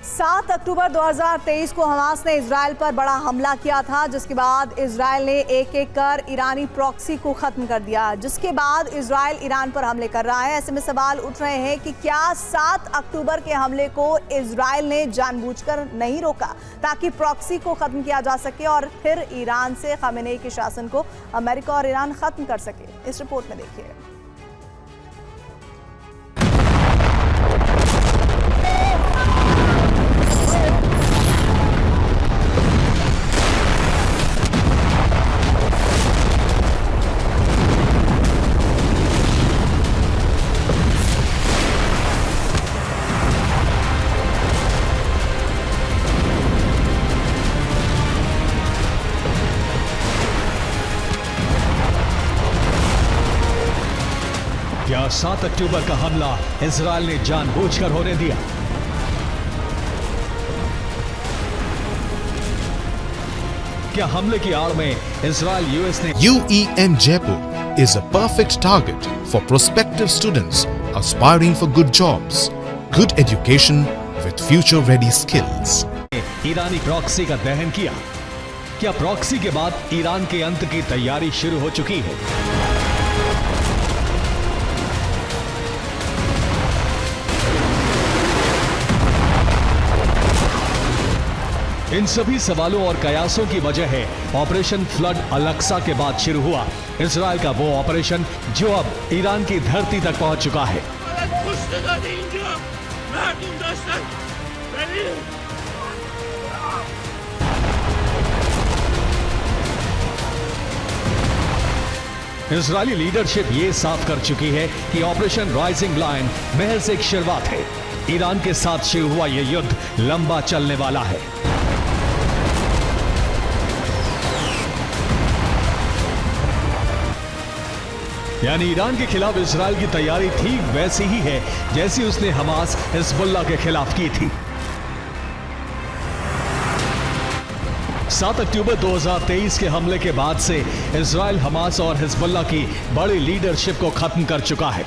7 अक्टूबर 2023 को हमास ने इजराइल पर बड़ा हमला किया था, जिसके बाद इजराइल ने एक एक कर ईरानी प्रॉक्सी को खत्म कर दिया। जिसके बाद इजराइल ईरान पर हमले कर रहा है। ऐसे में सवाल उठ रहे हैं कि क्या 7 अक्टूबर के हमले को इजराइल ने जानबूझकर नहीं रोका ताकि प्रॉक्सी को खत्म किया जा सके और फिर ईरान से खामेनेई के शासन को अमेरिका और ईरान खत्म कर सके। इस रिपोर्ट में देखिए। क्या 7 अक्टूबर का हमला इजराइल ने जानबूझकर होने दिया? क्या हमले की आड़ में इजराइल यूएस ने UEM Jaipur is a perfect target for prospective students aspiring for good jobs, good education with future-ready skills. Irani proxy का दहन किया? क्या प्रॉक्सी के बाद ईरान के अंत की तैयारी शुरू हो चुकी है? इन सभी सवालों और कयासों की वजह है ऑपरेशन फ्लड अल-अक्सा के बाद शुरू हुआ इजराइल का वो ऑपरेशन जो अब ईरान की धरती तक पहुंच चुका है। इजरायली लीडरशिप ये साफ कर चुकी है कि ऑपरेशन राइजिंग लायन महज एक शुरुआत है। ईरान के साथ शुरू हुआ यह युद्ध लंबा चलने वाला है। यानी ईरान के खिलाफ इजराइल की तैयारी ठीक वैसी ही है जैसी उसने हमास हिजबुल्लाह के खिलाफ की थी। 7 अक्टूबर 2023 के हमले के बाद से इजराइल हमास और हिजबुल्लाह की बड़ी लीडरशिप को खत्म कर चुका है।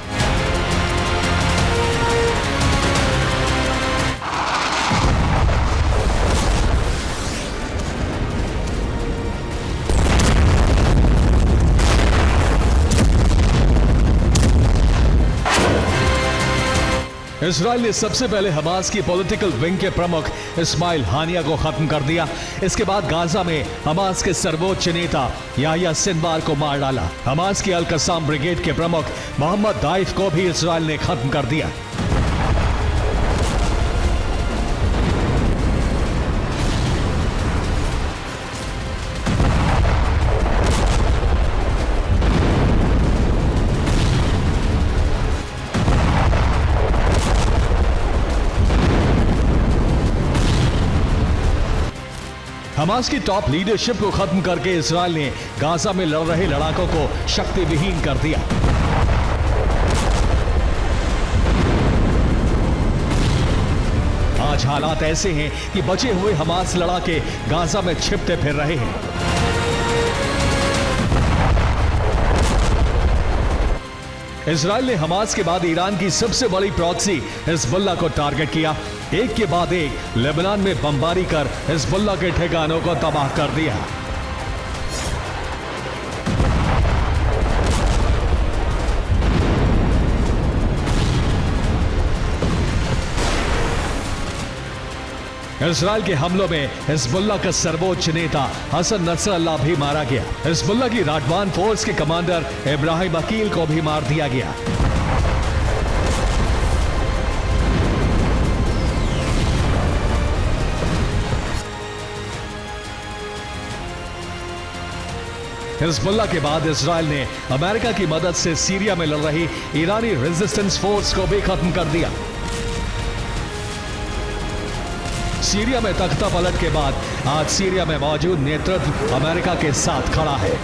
इजराइल ने सबसे पहले हमास की पॉलिटिकल विंग के प्रमुख इस्माइल हानिया को खत्म कर दिया। इसके बाद गाजा में हमास के सर्वोच्च नेता याह्या सिनवार को मार डाला। हमास की अल-कसाम ब्रिगेड के प्रमुख मोहम्मद दाइफ को भी इजराइल ने खत्म कर दिया। हमास की टॉप लीडरशिप को खत्म करके इजराइल ने गाजा में लड़ रहे लड़ाकों को शक्ति विहीन कर दिया। आज हालात ऐसे हैं कि बचे हुए हमास लड़ाके गाजा में छिपते फिर रहे हैं। इजराइल ने हमास के बाद ईरान की सबसे बड़ी प्रॉक्सी हिजबुल्लाह को टारगेट किया। एक के बाद एक लेबनान में बमबारी कर हिजबुल्लाह के ठिकानों को तबाह कर दिया। इजराइल के हमलों में हिजबुल्लाह का सर्वोच्च नेता हसन नसरल्लाह भी मारा गया। हिजबुल्लाह की राडवान फोर्स के कमांडर इब्राहिम अकील को भी मार दिया गया। हिजबुल्लाह के बाद इजराइल ने अमेरिका की मदद से सीरिया में लड़ रही ईरानी रेजिस्टेंस फोर्स को भी खत्म कर दिया। सीरिया में तख्ता पलट के बाद आज सीरिया में मौजूद नेतृत्व अमेरिका के साथ खड़ा है।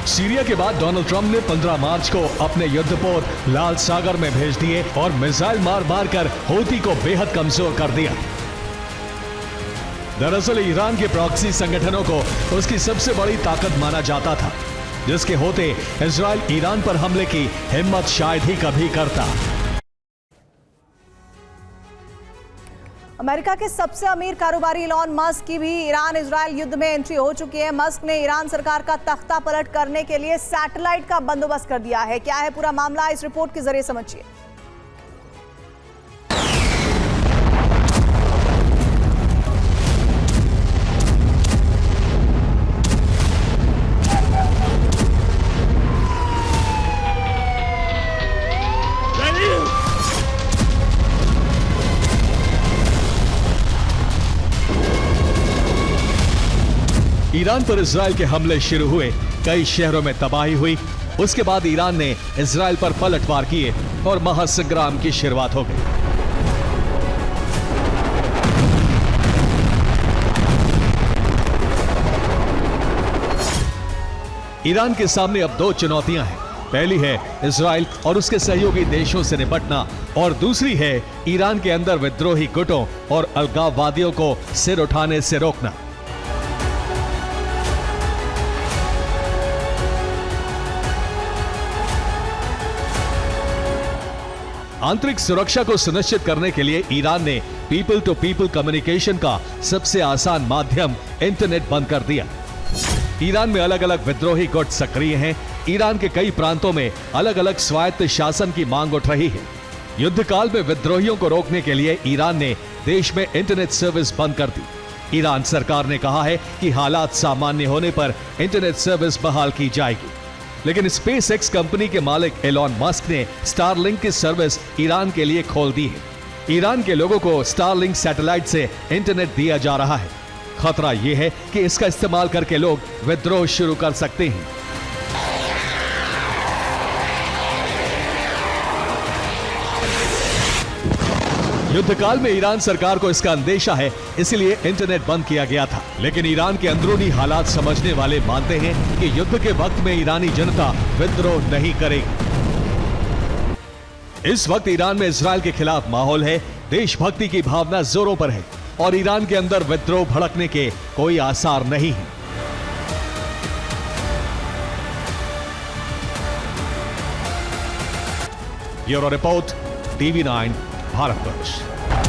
सीरिया के बाद डोनाल्ड ट्रंप ने 15 मार्च को अपने युद्धपोत लाल सागर में भेज दिए और मिसाइल मार मार कर हूती को बेहद कमजोर कर दिया। दरअसल ईरान के प्रॉक्सी संगठनों को उसकी सबसे बड़ी ताकत माना जाता था। जिसके होते इजराइल ईरान पर हमले की हिम्मत शायद ही कभी करता। अमेरिका के सबसे अमीर कारोबारी इलॉन मस्क की भी ईरान इजराइल युद्ध में एंट्री हो चुकी है। मस्क ने ईरान सरकार का तख्ता पलट करने के लिए सैटेलाइट का बंदोबस्त कर दिया है। क्या है पूरा मामला, इस रिपोर्ट के जरिए समझिए। ईरान पर इजराइल के हमले शुरू हुए, कई शहरों में तबाही हुई। उसके बाद ईरान ने इजराइल पर पलटवार किए और महासंग्राम की शुरुआत हो गई। ईरान के सामने अब दो चुनौतियां हैं। पहली है इजराइल और उसके सहयोगी देशों से निपटना, और दूसरी है ईरान के अंदर विद्रोही गुटों और अलगाववादियों को सिर उठाने से रोकना। आंतरिक सुरक्षा को सुनिश्चित करने के लिए ईरान ने पीपल टू पीपल कम्युनिकेशन का सबसे आसान माध्यम इंटरनेट बंद कर दिया। ईरान में अलग अलग विद्रोही गुट सक्रिय हैं। ईरान के कई प्रांतों में अलग अलग स्वायत्त शासन की मांग उठ रही है। युद्ध काल में विद्रोहियों को रोकने के लिए ईरान ने देश में इंटरनेट सर्विस बंद कर दी। ईरान सरकार ने कहा है कि हालात सामान्य होने पर इंटरनेट सर्विस बहाल की जाएगी। लेकिन स्पेस एक्स कंपनी के मालिक एलॉन मस्क ने स्टारलिंक की सर्विस ईरान के लिए खोल दी है। ईरान के लोगों को स्टारलिंक सैटेलाइट से इंटरनेट दिया जा रहा है। खतरा यह है कि इसका इस्तेमाल करके लोग विद्रोह शुरू कर सकते हैं। युद्ध काल में ईरान सरकार को इसका अंदेशा है, इसलिए इंटरनेट बंद किया गया था। लेकिन ईरान के अंदरूनी हालात समझने वाले मानते हैं कि युद्ध के वक्त में ईरानी जनता विद्रोह नहीं करेगी। इस वक्त ईरान में इजराइल के खिलाफ माहौल है, देशभक्ति की भावना जोरों पर है और ईरान के अंदर विद्रोह भड़कने के कोई आसार नहीं है। Bureau report, TV9 Bharatvarsh.